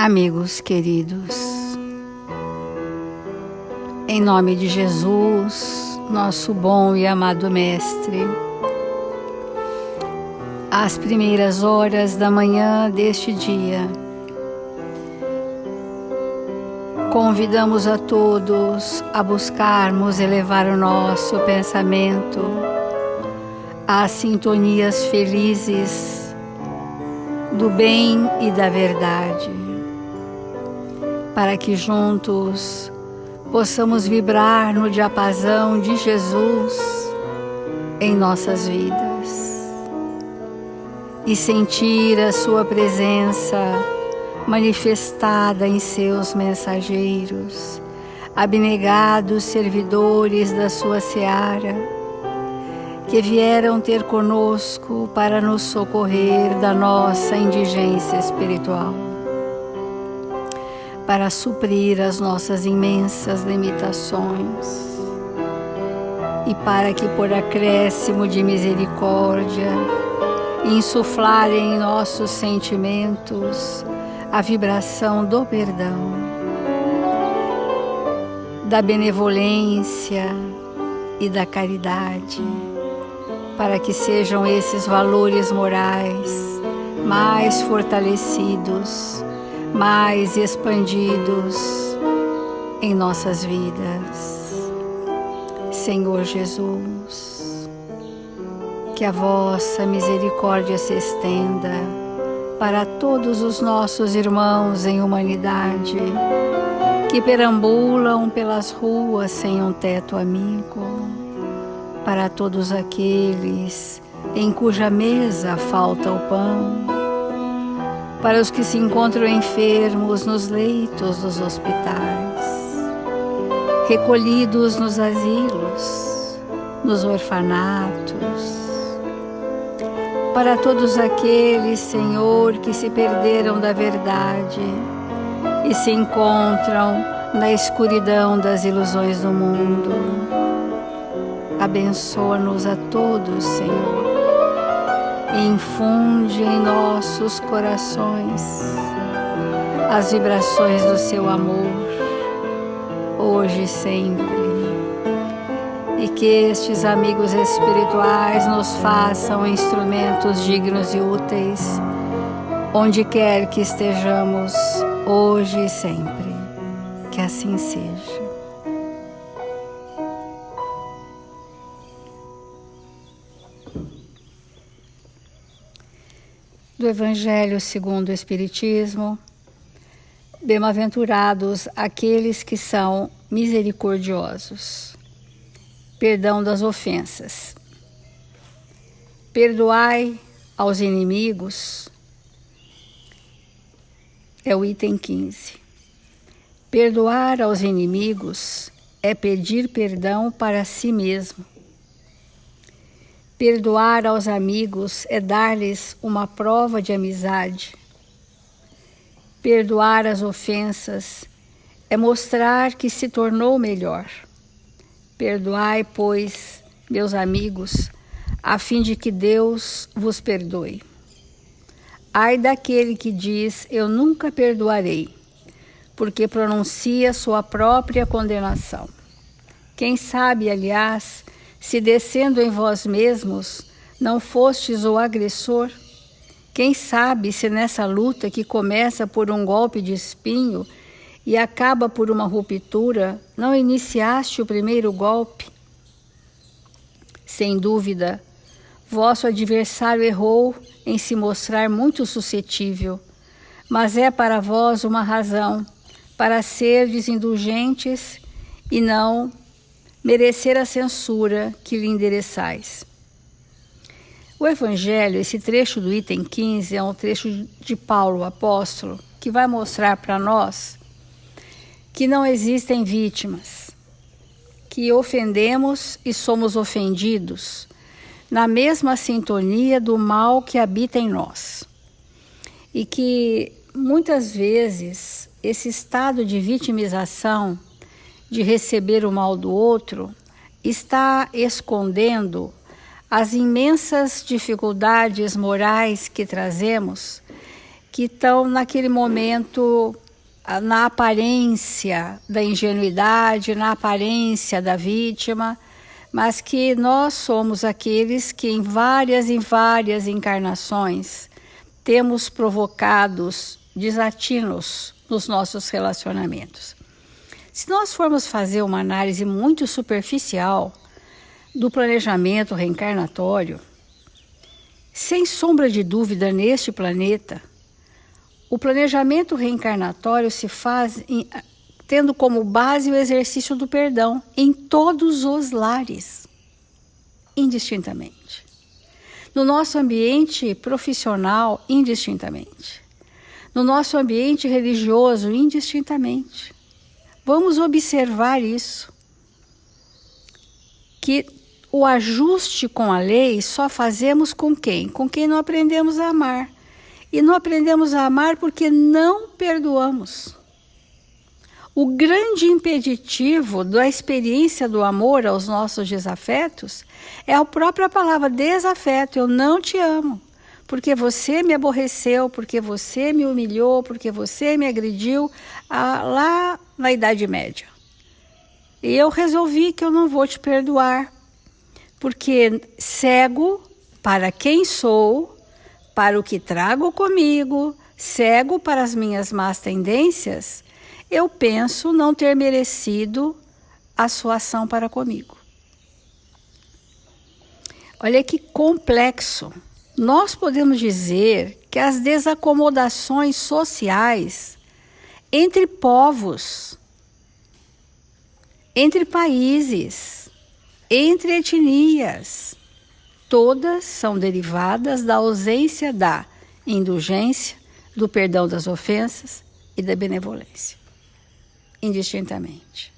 Amigos queridos, em nome de Jesus, nosso bom e amado Mestre, às primeiras horas da manhã deste dia, convidamos a todos a buscarmos elevar o nosso pensamento às sintonias felizes do bem e da verdade, para que juntos possamos vibrar no diapasão de Jesus em nossas vidas e sentir a sua presença manifestada em seus mensageiros, abnegados servidores da sua seara, que vieram ter conosco para nos socorrer da nossa indigência espiritual, para suprir as nossas imensas limitações e para que, por acréscimo de misericórdia, insuflarem em nossos sentimentos a vibração do perdão, da benevolência e da caridade, para que sejam esses valores morais mais fortalecidos, mais expandidos em nossas vidas. Senhor Jesus, que a vossa misericórdia se estenda para todos os nossos irmãos em humanidade que perambulam pelas ruas sem um teto amigo, para todos aqueles em cuja mesa falta o pão, para os que se encontram enfermos nos leitos dos hospitais, recolhidos nos asilos, nos orfanatos, para todos aqueles, Senhor, que se perderam da verdade e se encontram na escuridão das ilusões do mundo. Abençoa-nos a todos, Senhor, e infunde em nossos corações as vibrações do seu amor, hoje e sempre. E que estes amigos espirituais nos façam instrumentos dignos e úteis, onde quer que estejamos, hoje e sempre. Que assim seja. Do Evangelho segundo o Espiritismo: bem-aventurados aqueles que são misericordiosos. Perdão das ofensas. Perdoai aos inimigos, é o item 15. Perdoar aos inimigos é pedir perdão para si mesmo. Perdoar aos amigos é dar-lhes uma prova de amizade. Perdoar as ofensas é mostrar que se tornou melhor. Perdoai, pois, meus amigos, a fim de que Deus vos perdoe. Ai daquele que diz: eu nunca perdoarei, porque pronuncia sua própria condenação. Quem sabe, aliás, se descendo em vós mesmos não fostes o agressor? Quem sabe se nessa luta que começa por um golpe de espinho e acaba por uma ruptura, não iniciaste o primeiro golpe? Sem dúvida, vosso adversário errou em se mostrar muito suscetível, mas é para vós uma razão para serdes indulgentes e não merecer a censura que lhe endereçais. O Evangelho, esse trecho do item 15, é um trecho de Paulo, apóstolo, que vai mostrar para nós que não existem vítimas, que ofendemos e somos ofendidos na mesma sintonia do mal que habita em nós. E que muitas vezes esse estado de vitimização, de receber o mal do outro, está escondendo as imensas dificuldades morais que trazemos que estão naquele momento na aparência da ingenuidade, na aparência da vítima, mas que nós somos aqueles que em várias encarnações temos provocados desatinos nos nossos relacionamentos. Se nós formos fazer uma análise muito superficial do planejamento reencarnatório, sem sombra de dúvida, neste planeta, o planejamento reencarnatório se faz tendo como base o exercício do perdão em todos os lares, indistintamente. No nosso ambiente profissional, indistintamente. No nosso ambiente religioso, indistintamente. Vamos observar isso, que o ajuste com a lei só fazemos com quem? Com quem não aprendemos a amar. E não aprendemos a amar porque não perdoamos. O grande impeditivo da experiência do amor aos nossos desafetos é a própria palavra desafeto. Eu não te amo, porque você me aborreceu, porque você me humilhou, porque você me agrediu lá na Idade Média. E eu resolvi que eu não vou te perdoar, porque cego para quem sou, para o que trago comigo, cego para as minhas más tendências, eu penso não ter merecido a sua ação para comigo. Olha que complexo. Nós podemos dizer que as desacomodações sociais entre povos, entre países, entre etnias, todas são derivadas da ausência da indulgência, do perdão das ofensas e da benevolência, indistintamente.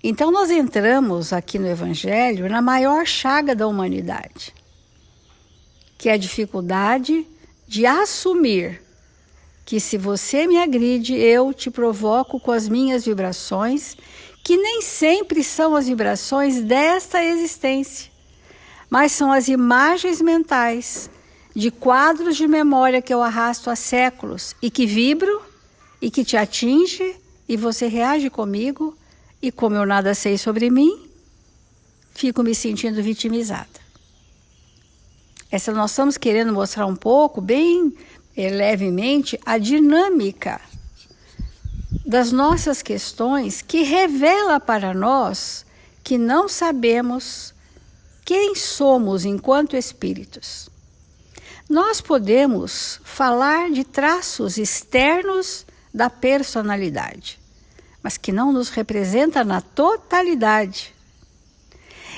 Então nós entramos aqui no Evangelho na maior chaga da humanidade, que é a dificuldade de assumir que se você me agride, eu te provoco com as minhas vibrações, que nem sempre são as vibrações desta existência, mas são as imagens mentais de quadros de memória que eu arrasto há séculos e que vibro e que te atinge e você reage comigo e como eu nada sei sobre mim, fico me sentindo vitimizada. Nós estamos querendo mostrar um pouco, bem levemente, a dinâmica das nossas questões que revela para nós que não sabemos quem somos enquanto espíritos. Nós podemos falar de traços externos da personalidade, mas que não nos representa na totalidade.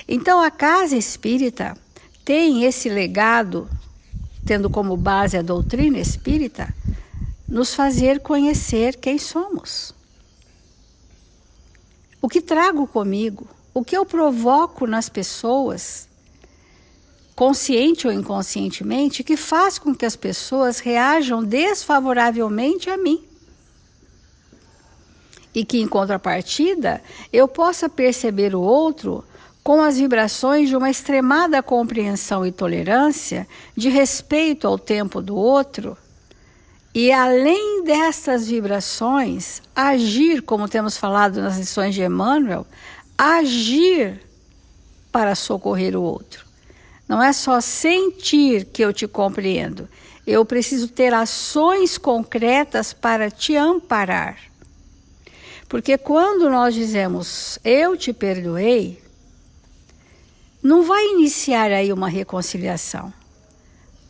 Então a casa espírita tem esse legado, tendo como base a doutrina espírita, nos fazer conhecer quem somos. O que trago comigo, o que eu provoco nas pessoas, consciente ou inconscientemente, que faz com que as pessoas reajam desfavoravelmente a mim. E que, em contrapartida, eu possa perceber o outro com as vibrações de uma extremada compreensão e tolerância, de respeito ao tempo do outro, e além dessas vibrações, agir, como temos falado nas lições de Emmanuel, agir para socorrer o outro. Não é só sentir que eu te compreendo, eu preciso ter ações concretas para te amparar. Porque quando nós dizemos, eu te perdoei, não vai iniciar aí uma reconciliação.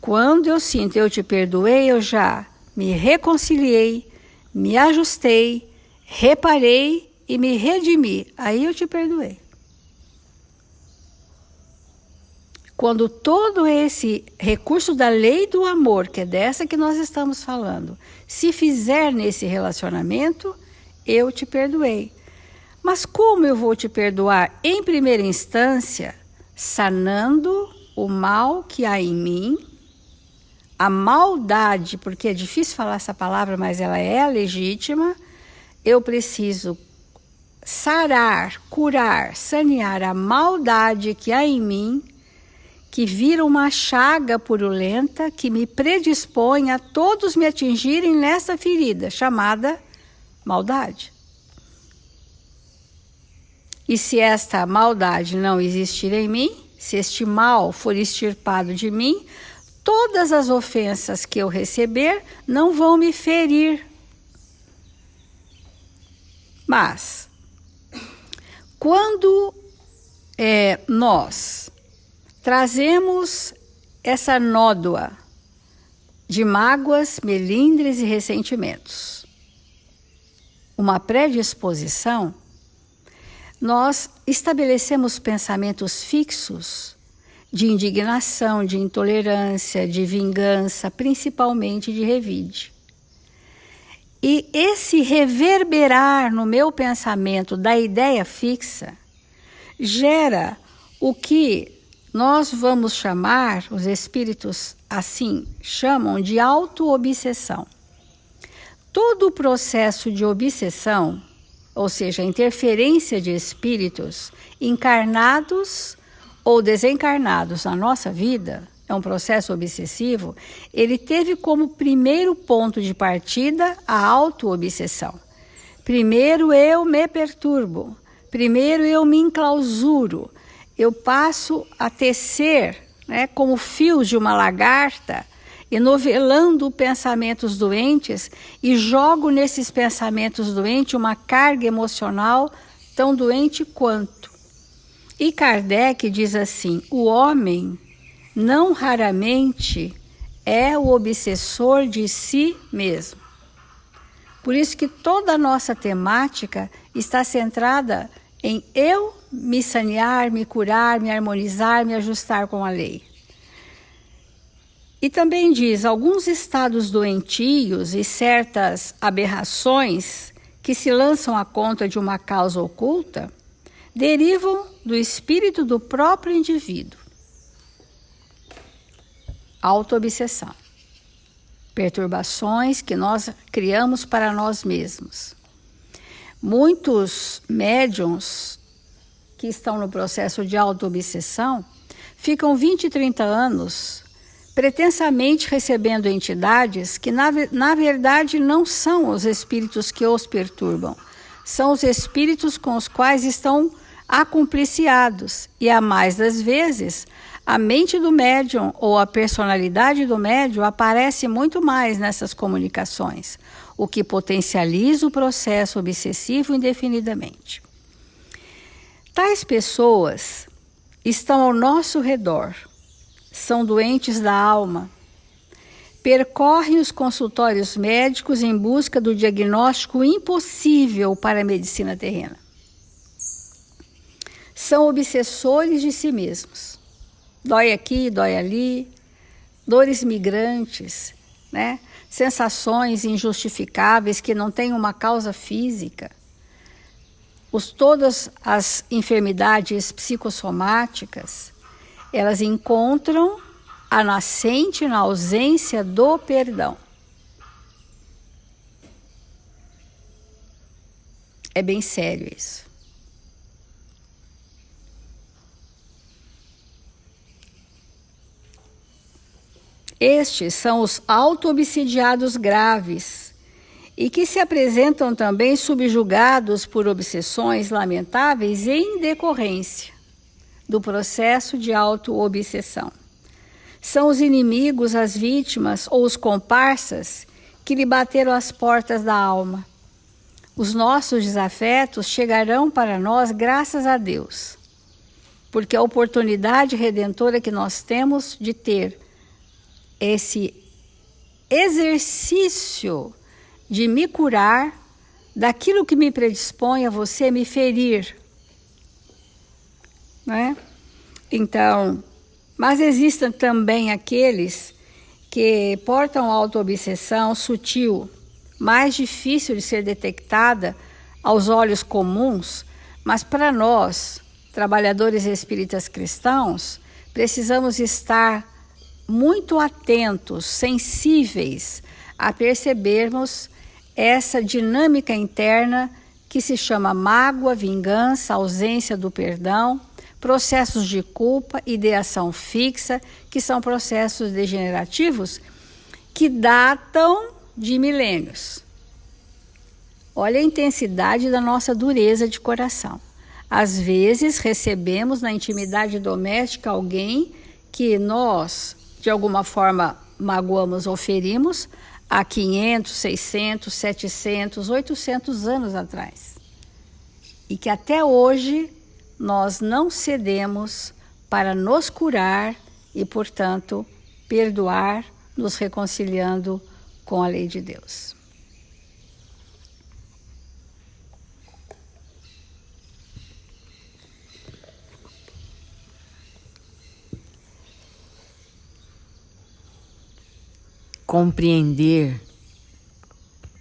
Quando eu sinto, eu te perdoei, eu já me reconciliei, me ajustei, reparei e me redimi. Aí eu te perdoei. Quando todo esse recurso da lei do amor, que é dessa que nós estamos falando, se fizer nesse relacionamento, eu te perdoei. Mas como eu vou te perdoar? Em primeira instância, sanando o mal que há em mim, a maldade, porque é difícil falar essa palavra, mas ela é legítima, eu preciso sarar, curar, sanear a maldade que há em mim, que vira uma chaga purulenta que me predispõe a todos me atingirem nessa ferida, chamada maldade. E se esta maldade não existir em mim, se este mal for extirpado de mim, todas as ofensas que eu receber não vão me ferir. Mas, quando nós trazemos essa nódoa de mágoas, melindres e ressentimentos, uma predisposição, nós estabelecemos pensamentos fixos de indignação, de intolerância, de vingança, principalmente de revide. E esse reverberar no meu pensamento da ideia fixa gera o que nós vamos chamar, os espíritos assim chamam de auto-obsessão. Todo o processo de obsessão, ou seja, a interferência de espíritos encarnados ou desencarnados na nossa vida, é um processo obsessivo, ele teve como primeiro ponto de partida a auto-obsessão. Primeiro eu me perturbo, primeiro eu me enclausuro, eu passo a tecer, como fios de uma lagarta, enovelando pensamentos doentes e jogo nesses pensamentos doentes uma carga emocional tão doente quanto. E Kardec diz assim, o homem não raramente é o obsessor de si mesmo. Por isso que toda a nossa temática está centrada em eu me sanear, me curar, me harmonizar, me ajustar com a lei. E também diz, alguns estados doentios e certas aberrações que se lançam à conta de uma causa oculta derivam do espírito do próprio indivíduo. Auto-obsessão. Perturbações que nós criamos para nós mesmos. Muitos médiuns que estão no processo de auto-obsessão ficam 20, 30 anos pretensamente recebendo entidades que na verdade não são os espíritos que os perturbam, são os espíritos com os quais estão acumpliciados, e a mais das vezes a mente do médium ou a personalidade do médium aparece muito mais nessas comunicações, o que potencializa o processo obsessivo indefinidamente. Tais pessoas estão ao nosso redor, são doentes da alma, percorrem os consultórios médicos em busca do diagnóstico impossível para a medicina terrena. São obsessores de si mesmos. Dói aqui, dói ali, dores migrantes, sensações injustificáveis que não têm uma causa física. Todas as enfermidades psicossomáticas, elas encontram a nascente na ausência do perdão. É bem sério isso. Estes são os auto-obsidiados graves e que se apresentam também subjugados por obsessões lamentáveis em decorrência do processo de auto-obsessão. São os inimigos, as vítimas ou os comparsas que lhe bateram as portas da alma. Os nossos desafetos chegarão para nós graças a Deus, porque a oportunidade redentora que nós temos de ter esse exercício de me curar daquilo que me predispõe a você me ferir. Então, mas existem também aqueles que portam auto-obsessão sutil, mais difícil de ser detectada aos olhos comuns, mas para nós, trabalhadores espíritas cristãos, precisamos estar muito atentos, sensíveis a percebermos essa dinâmica interna que se chama mágoa, vingança, ausência do perdão, processos de culpa, ideação fixa, que são processos degenerativos que datam de milênios. Olha a intensidade da nossa dureza de coração. Às vezes recebemos na intimidade doméstica alguém que nós, de alguma forma, magoamos ou ferimos há 500, 600, 700, 800 anos atrás. E que até hoje nós não cedemos para nos curar e, portanto, perdoar, nos reconciliando com a lei de Deus. Compreender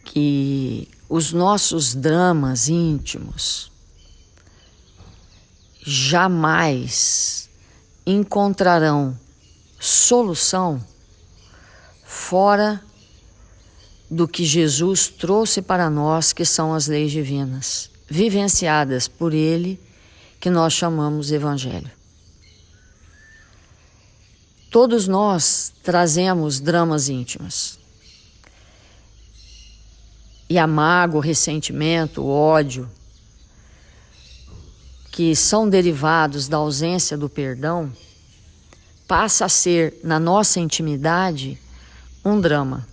que os nossos dramas íntimos jamais encontrarão solução fora do que Jesus trouxe para nós, que são as leis divinas, vivenciadas por Ele, que nós chamamos Evangelho. Todos nós trazemos dramas íntimos. E a mágoa, o ressentimento, o ódio, que são derivados da ausência do perdão, passa a ser, na nossa intimidade, um drama.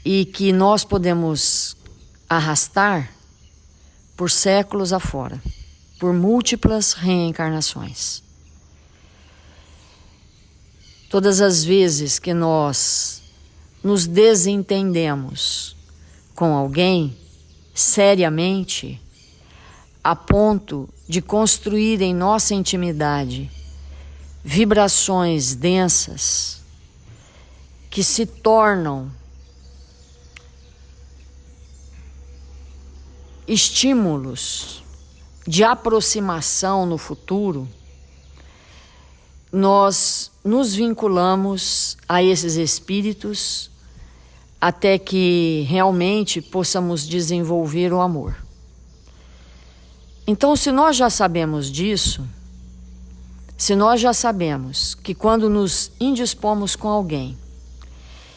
E que nós podemos arrastar por séculos afora, por múltiplas reencarnações. Todas as vezes que nós nos desentendemos com alguém seriamente, a ponto de construir em nossa intimidade vibrações densas que se tornam estímulos de aproximação no futuro, nós nos vinculamos a esses espíritos até que realmente possamos desenvolver o amor. Então, se nós já sabemos disso, se nós já sabemos que quando nos indispomos com alguém,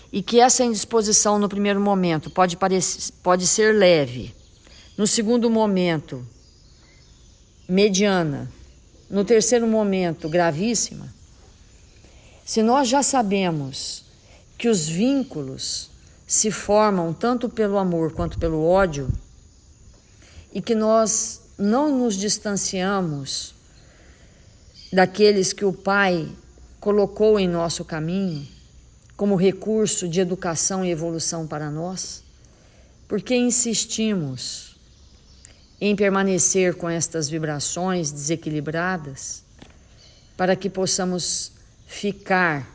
e que essa indisposição no primeiro momento pode ser leve, no segundo momento mediana, no terceiro momento gravíssima, se nós já sabemos que os vínculos se formam tanto pelo amor quanto pelo ódio, e que nós não nos distanciamos daqueles que o Pai colocou em nosso caminho como recurso de educação e evolução para nós, porque insistimos em permanecer com estas vibrações desequilibradas para que possamos ficar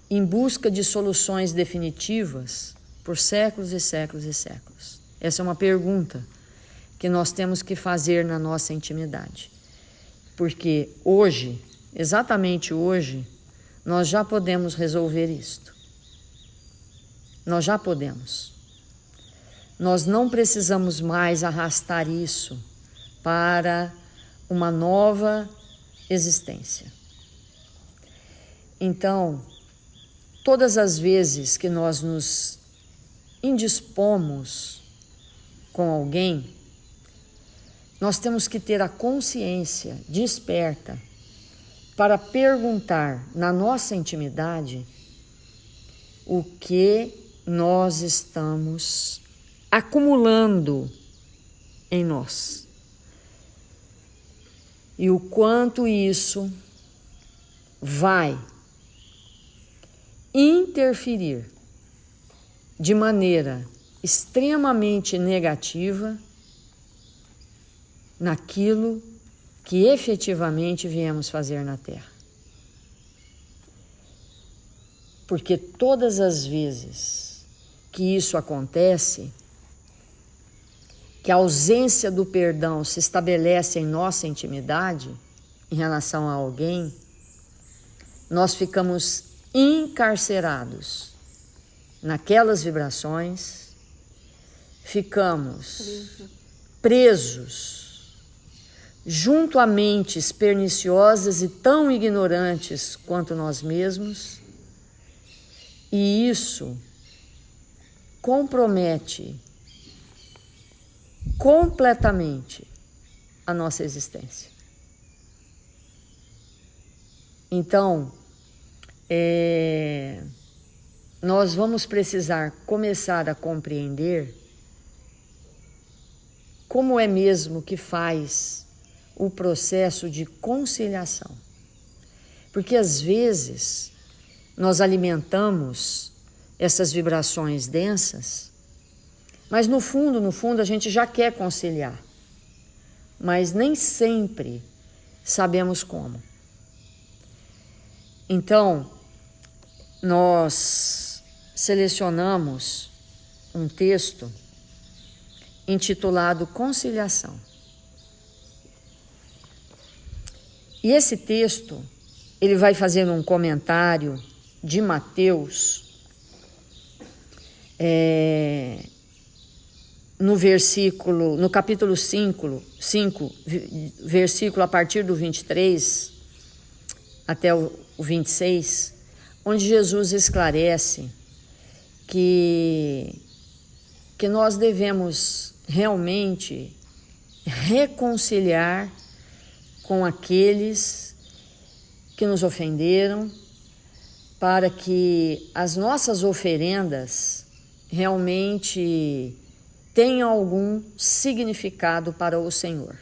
em busca de soluções definitivas por séculos e séculos e séculos? Essa é uma pergunta que nós temos que fazer na nossa intimidade. Porque hoje, exatamente hoje, nós já podemos resolver isto. Nós já podemos. Nós não precisamos mais arrastar isso para uma nova existência. Então, todas as vezes que nós nos indispomos com alguém, nós temos que ter a consciência desperta para perguntar na nossa intimidade o que nós estamos acumulando em nós e o quanto isso vai interferir de maneira extremamente negativa naquilo que efetivamente viemos fazer na Terra. Porque todas as vezes que isso acontece, que a ausência do perdão se estabelece em nossa intimidade em relação a alguém, nós ficamos encarcerados naquelas vibrações, ficamos presos junto a mentes perniciosas e tão ignorantes quanto nós mesmos, e isso compromete completamente a nossa existência. Então, nós vamos precisar começar a compreender como é mesmo que faz o processo de conciliação. Porque às vezes nós alimentamos essas vibrações densas, mas no fundo a gente já quer conciliar, mas nem sempre sabemos como. Então, nós selecionamos um texto intitulado Conciliação. E esse texto, ele vai fazer um comentário de Mateus, no capítulo 5, versículo a partir do 23 até o 26, onde Jesus esclarece que nós devemos realmente reconciliar com aqueles que nos ofenderam, para que as nossas oferendas realmente tenham algum significado para o Senhor.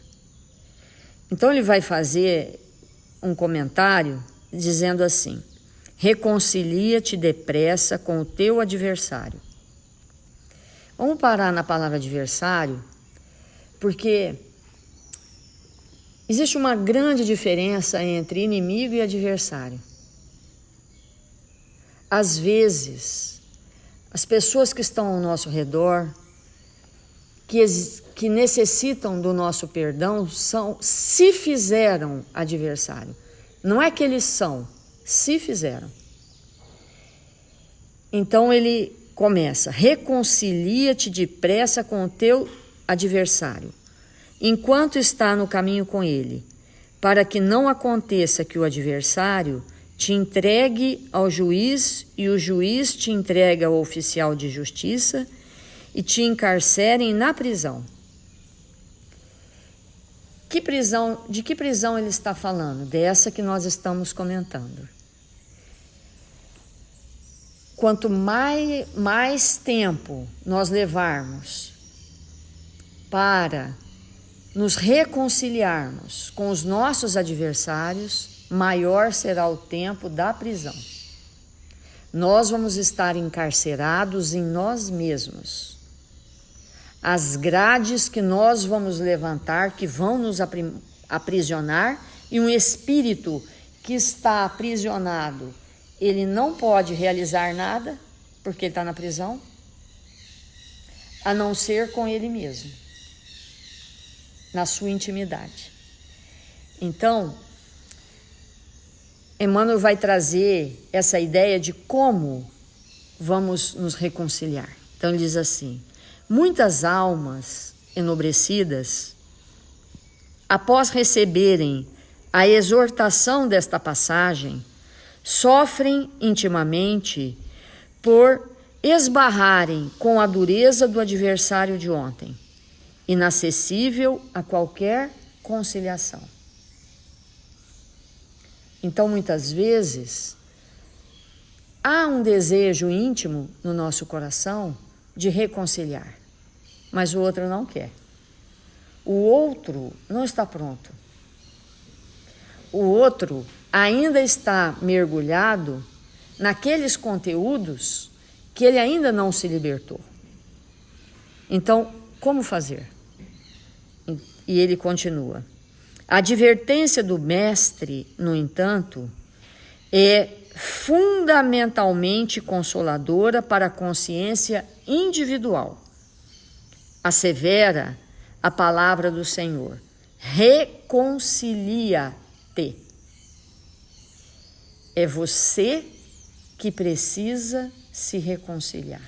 Então ele vai fazer um comentário dizendo assim: reconcilia-te depressa com o teu adversário. Vamos parar na palavra adversário, porque existe uma grande diferença entre inimigo e adversário. Às vezes, as pessoas que estão ao nosso redor, que necessitam do nosso perdão, se fizeram adversário. Não é que eles são, se fizeram. Então ele começa: reconcilia-te depressa com o teu adversário, enquanto está no caminho com ele, para que não aconteça que o adversário te entregue ao juiz e o juiz te entregue ao oficial de justiça e te encarcerem na prisão. De que prisão ele está falando? Dessa que nós estamos comentando. Quanto mais tempo nós levarmos para nos reconciliarmos com os nossos adversários, maior será o tempo da prisão. Nós vamos estar encarcerados em nós mesmos. As grades que nós vamos levantar, que vão nos aprisionar, e um espírito que está aprisionado, ele não pode realizar nada, porque ele está na prisão, a não ser com ele mesmo, na sua intimidade. Então, Emmanuel vai trazer essa ideia de como vamos nos reconciliar. Então ele diz assim: muitas almas enobrecidas, após receberem a exortação desta passagem, sofrem intimamente por esbarrarem com a dureza do adversário de ontem, inacessível a qualquer conciliação. Então, muitas vezes, há um desejo íntimo no nosso coração de reconciliar, mas o outro não quer. O outro não está pronto. O outro ainda está mergulhado naqueles conteúdos que ele ainda não se libertou. Então, como fazer? E ele continua: a advertência do mestre, no entanto, é fundamentalmente consoladora para a consciência individual. Assevera a palavra do Senhor: reconcilia-te. É você que precisa se reconciliar.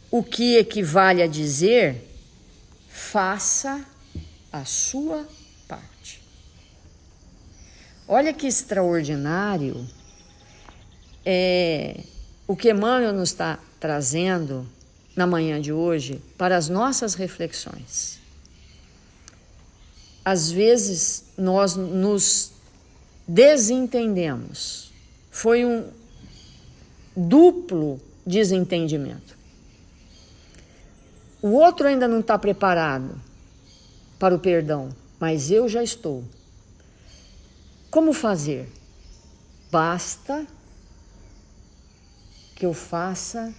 O que equivale a dizer: faça a sua parte. Olha que extraordinário o que Emmanuel nos está trazendo na manhã de hoje para as nossas reflexões. Às vezes nós nos desentendemos. Foi um duplo desentendimento. O outro ainda não está preparado para o perdão, mas eu já estou. Como fazer? Basta que eu faça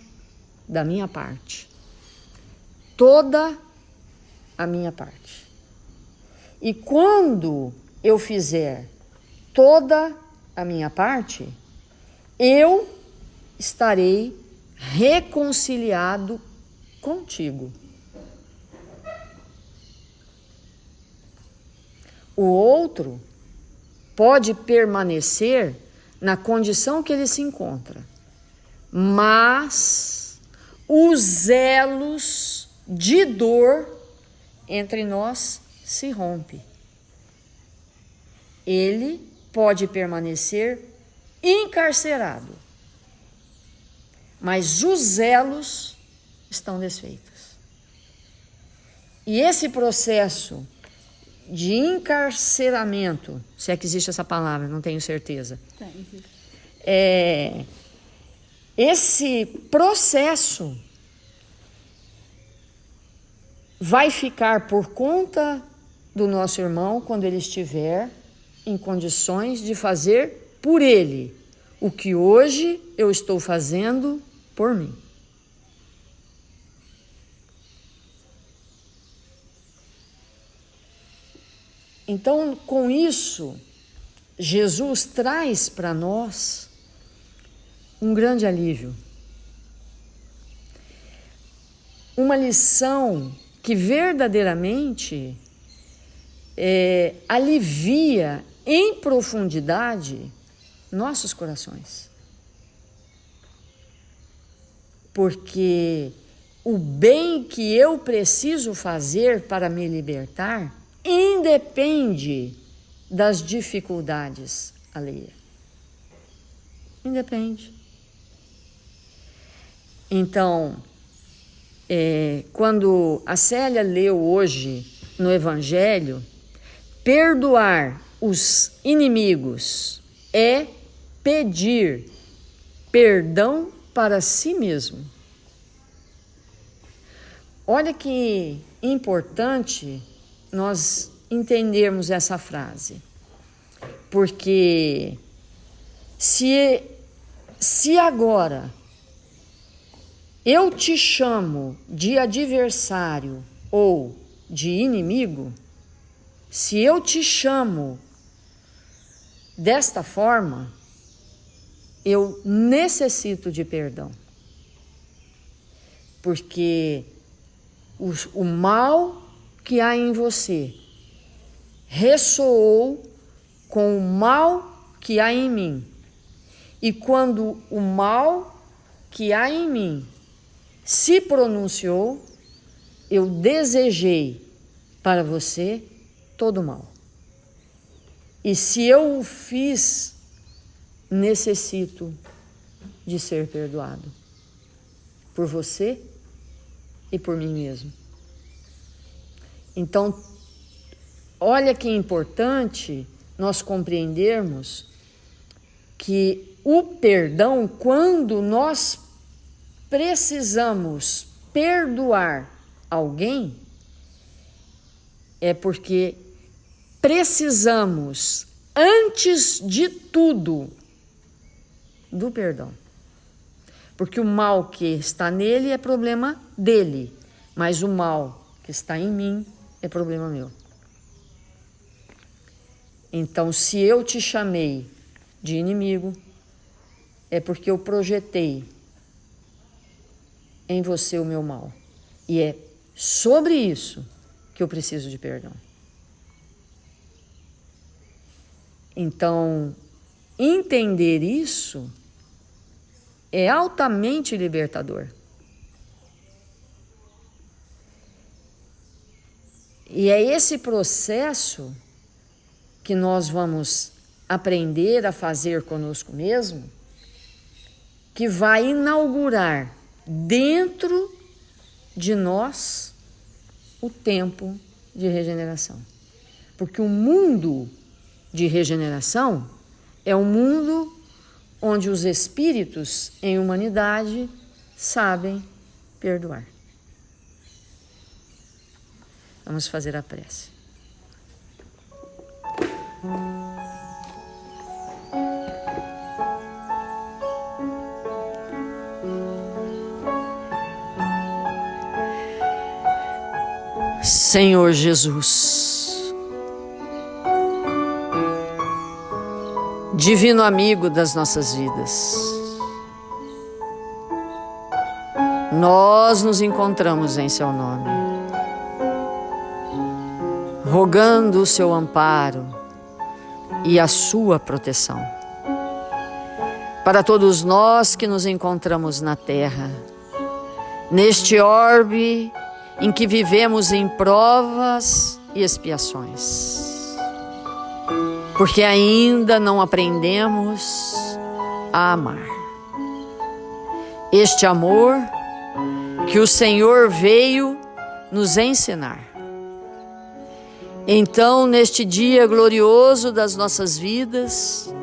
da minha parte, toda a minha parte. E quando eu fizer toda a minha parte, eu estarei reconciliado contigo. O outro pode permanecer na condição que ele se encontra, mas os elos de dor entre nós se rompe. Ele pode permanecer encarcerado, mas os elos estão desfeitos. E esse processo de encarceramento, se é que existe essa palavra, não tenho certeza. Esse processo vai ficar por conta do nosso irmão quando ele estiver em condições de fazer por ele o que hoje eu estou fazendo por mim. Então, com isso, Jesus traz para nós um grande alívio. Uma lição que verdadeiramente alivia em profundidade nossos corações. Porque o bem que eu preciso fazer para me libertar independe das dificuldades alheias. Independe. Então, quando a Célia leu hoje no Evangelho, perdoar os inimigos é pedir perdão para si mesmo. Olha que importante nós entendermos essa frase, porque se agora eu te chamo de adversário ou de inimigo, se eu te chamo desta forma, eu necessito de perdão, porque o mal que há em você ressoou com o mal que há em mim. E quando o mal que há em mim se pronunciou, eu desejei para você todo o mal. E se eu o fiz, necessito de ser perdoado por você e por mim mesmo. Então, olha que importante nós compreendermos que o perdão, quando nós precisamos perdoar alguém, é porque precisamos, antes de tudo, do perdão. Porque o mal que está nele é problema dele, mas o mal que está em mim é problema meu. Então, se eu te chamei de inimigo, é porque eu projetei em você o meu mal. E é sobre isso que eu preciso de perdão. Então, entender isso é altamente libertador. E é esse processo que nós vamos aprender a fazer conosco mesmo, que vai inaugurar dentro de nós o tempo de regeneração. Porque o mundo de regeneração é um mundo onde os espíritos em humanidade sabem perdoar. Vamos fazer a prece. Senhor Jesus, divino amigo das nossas vidas, nós nos encontramos em Seu nome, rogando o Seu amparo e a Sua proteção para todos nós que nos encontramos na terra, neste orbe em que vivemos em provas e expiações, porque ainda não aprendemos a amar. Este amor que o Senhor veio nos ensinar. Então, neste dia glorioso das nossas vidas,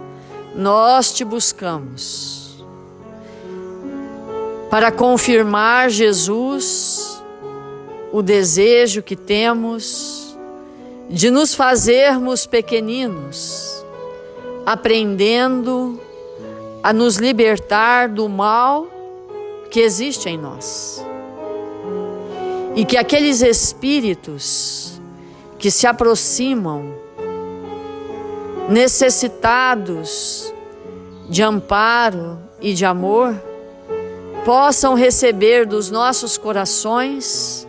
nós Te buscamos para confirmar, Jesus, o desejo que temos de nos fazermos pequeninos, aprendendo a nos libertar do mal que existe em nós. E que aqueles espíritos que se aproximam, necessitados de amparo e de amor, possam receber dos nossos corações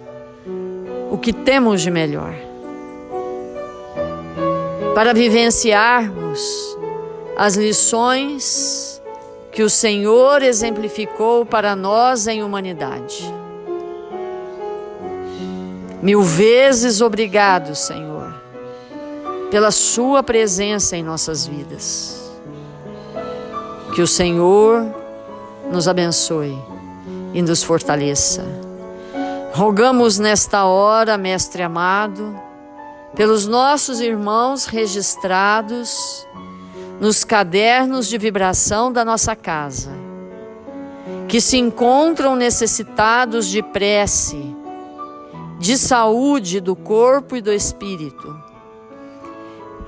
o que temos de melhor, para vivenciarmos as lições que o Senhor exemplificou para nós em humanidade. Mil vezes obrigado, Senhor, pela Sua presença em nossas vidas. Que o Senhor nos abençoe e nos fortaleça. Rogamos nesta hora, Mestre amado, pelos nossos irmãos registrados nos cadernos de vibração da nossa casa, que se encontram necessitados de prece, de saúde do corpo e do espírito,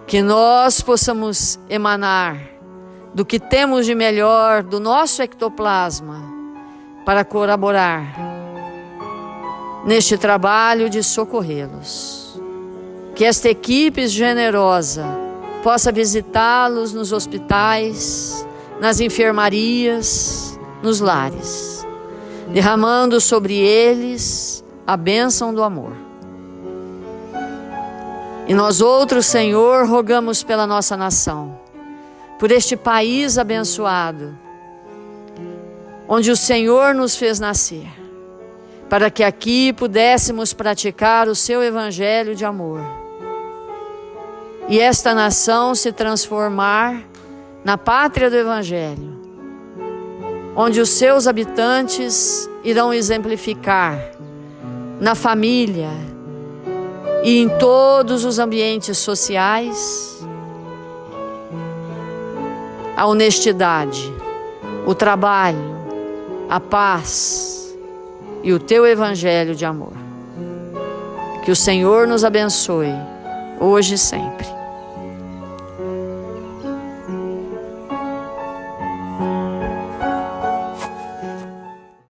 que nós possamos emanar do que temos de melhor do nosso ectoplasma para colaborar neste trabalho de socorrê-los. Que esta equipe generosa possa visitá-los nos hospitais, nas enfermarias, nos lares, derramando sobre eles a bênção do amor. E nós outros, Senhor, rogamos pela nossa nação, por este país abençoado, onde o Senhor nos fez nascer, para que aqui pudéssemos praticar o Seu Evangelho de amor. E esta nação se transformar na pátria do Evangelho, onde os seus habitantes irão exemplificar na família e em todos os ambientes sociais a honestidade, o trabalho, a paz e o Teu Evangelho de amor. Que o Senhor nos abençoe, hoje e sempre.